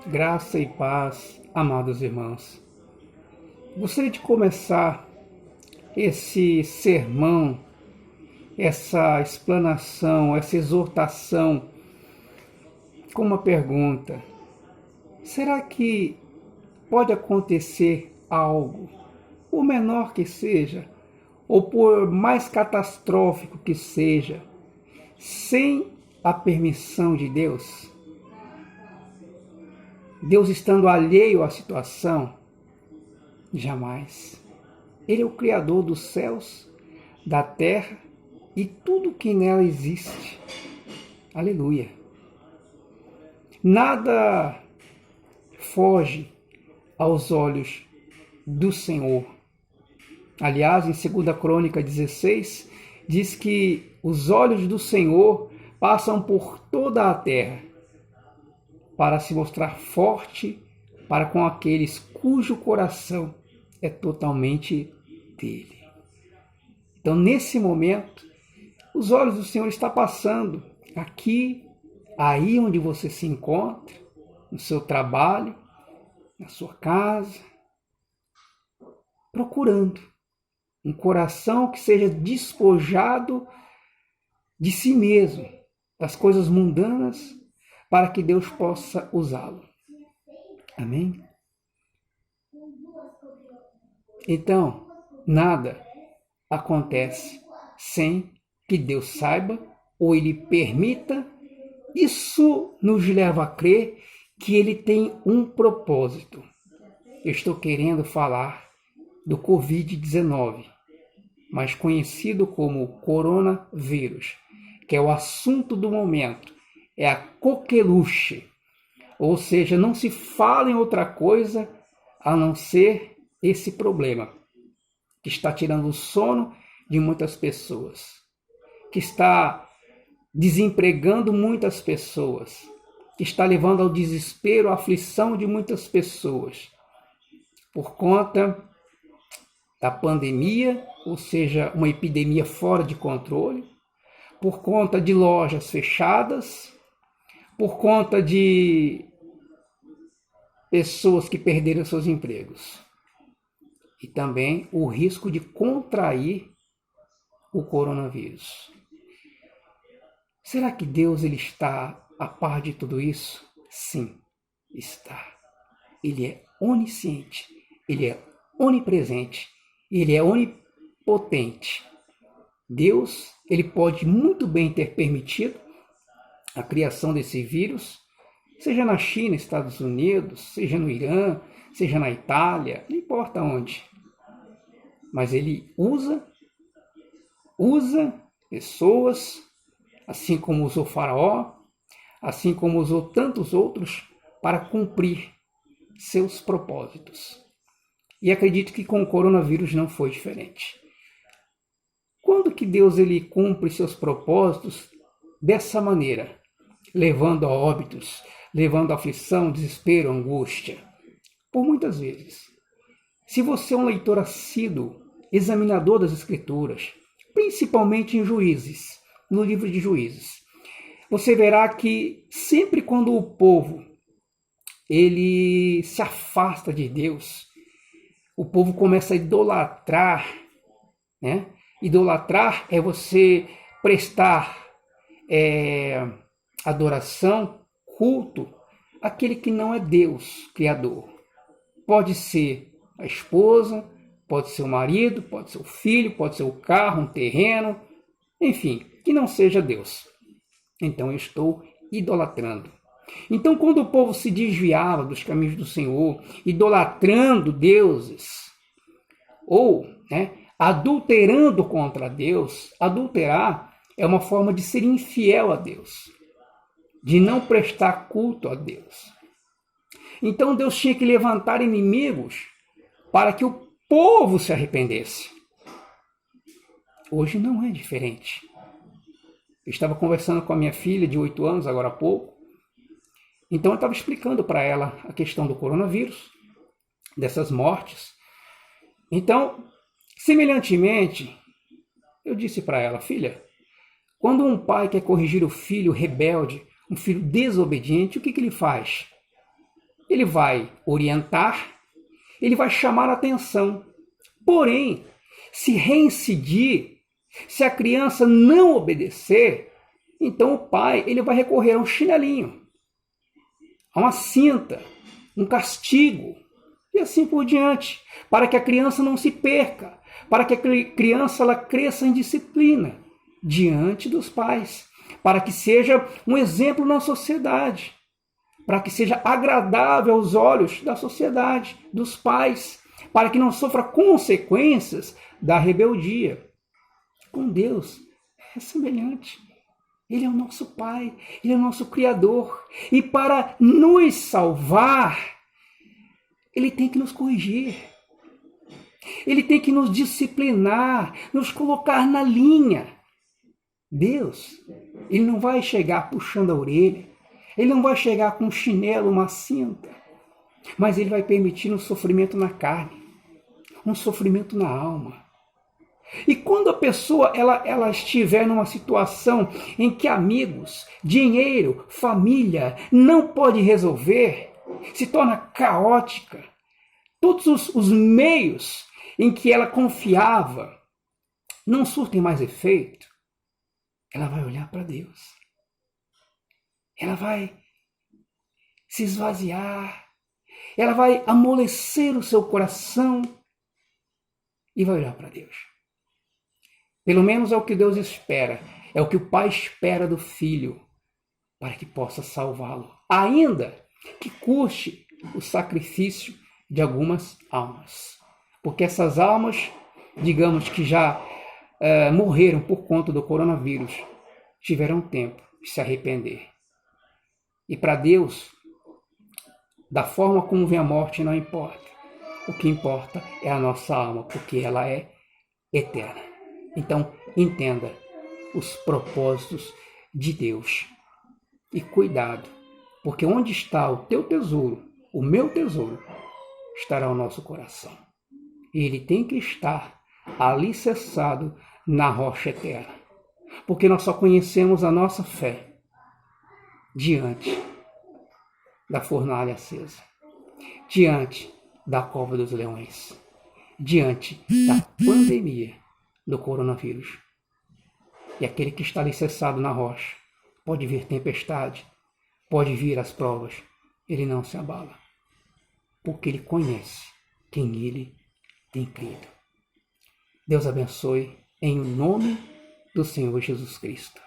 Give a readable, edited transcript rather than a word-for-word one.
Graça e paz, amados irmãos. Gostaria de começar esse sermão, essa explanação, essa exortação com uma pergunta. Será que pode acontecer algo, por menor que seja, ou por mais catastrófico que seja, sem a permissão de Deus? Deus estando alheio à situação? Jamais. Ele é o Criador dos céus, da terra e tudo que nela existe. Aleluia. Nada foge aos olhos do Senhor. Aliás, em 2 Crônica 16, diz que os olhos do Senhor passam por toda a terra para se mostrar forte para com aqueles cujo coração é totalmente dele. Então, nesse momento, os olhos do Senhor estão passando aqui, aí onde você se encontra, no seu trabalho, na sua casa, procurando um coração que seja despojado de si mesmo, das coisas mundanas, para que Deus possa usá-lo. Amém? Então, nada acontece sem que Deus saiba ou Ele permita. Isso nos leva a crer que Ele tem um propósito. Eu estou querendo falar do Covid-19, mais conhecido como coronavírus, que é o assunto do momento, é a coqueluche, ou seja, não se fala em outra coisa a não ser esse problema, que está tirando o sono de muitas pessoas, que está desempregando muitas pessoas, que está levando ao desespero, à aflição de muitas pessoas, por conta da pandemia, ou seja, uma epidemia fora de controle, por conta de lojas fechadas, por conta de pessoas que perderam seus empregos. E também o risco de contrair o coronavírus. Será que Deus ele está a par de tudo isso? Sim, está. Ele é onisciente, ele é onipresente, ele é onipotente. Deus, ele pode muito bem ter permitido a criação desse vírus, seja na China, Estados Unidos, seja no Irã, seja na Itália, não importa onde. Mas ele usa pessoas, assim como usou Faraó, assim como usou tantos outros, para cumprir seus propósitos. E acredito que com o coronavírus não foi diferente. Quando que Deus ele cumpre seus propósitos dessa maneira, levando a óbitos, levando a aflição, desespero, angústia? Por muitas vezes. Se você é um leitor assíduo, examinador das Escrituras, principalmente em Juízes, no livro de Juízes, você verá que sempre quando o povo ele se afasta de Deus, o povo começa a idolatrar, né? Idolatrar é você prestar adoração, culto, àquele que não é Deus, Criador. Pode ser a esposa, pode ser o marido, pode ser o filho, pode ser o carro, um terreno, enfim, que não seja Deus. Então eu estou idolatrando. Então quando o povo se desviava dos caminhos do Senhor, idolatrando deuses, ou adulterando contra Deus, adulterar é uma forma de ser infiel a Deus, de não prestar culto a Deus. Então Deus tinha que levantar inimigos para que o povo se arrependesse. Hoje não é diferente. Eu estava conversando com a minha filha de 8 anos, agora há pouco. Então eu estava explicando para ela a questão do coronavírus, dessas mortes. Então, semelhantemente, eu disse para ela, filha, quando um pai quer corrigir o filho rebelde, um filho desobediente, o que ele faz? ele vai orientar, ele vai chamar a atenção. Porém, se reincidir, se a criança não obedecer, então o pai ele vai recorrer a um chinelinho, a uma cinta, um castigo, e assim por diante, para que a criança não se perca, para que a criança ela cresça em disciplina diante dos pais, para que seja um exemplo na sociedade, para que seja agradável aos olhos da sociedade, dos pais, para que não sofra consequências da rebeldia. Com Deus é semelhante. Ele é o nosso Pai, Ele é o nosso Criador. E para nos salvar, Ele tem que nos corrigir. Ele tem que nos disciplinar, nos colocar na linha. Deus, Ele não vai chegar puxando a orelha, Ele não vai chegar com um chinelo, uma cinta, mas Ele vai permitir um sofrimento na carne, um sofrimento na alma. E quando a pessoa ela estiver numa situação em que amigos, dinheiro, família não pode resolver, se torna caótica, todos os meios em que ela confiava não surtem mais efeito, ela vai olhar para Deus. Ela vai se esvaziar, ela vai amolecer o seu coração e vai olhar para Deus. Pelo menos é o que Deus espera, é o que o Pai espera do Filho, para que possa salvá-lo, ainda que custe o sacrifício de algumas almas. Porque essas almas, digamos que já morreram por conta do coronavírus, tiveram tempo de se arrepender. E para Deus, da forma como vem a morte não importa. O que importa é a nossa alma, porque ela é eterna. Então, entenda os propósitos de Deus. E cuidado, porque onde está o teu tesouro, o meu tesouro, estará o nosso coração. E ele tem que estar alicerçado na rocha eterna. Porque nós só conhecemos a nossa fé diante da fornalha acesa, diante da cova dos leões, diante da pandemia do coronavírus. E aquele que está alicerçado na rocha, pode vir tempestade, pode vir as provas, ele não se abala, porque ele conhece quem ele tem crido. Deus abençoe em nome do Senhor Jesus Cristo.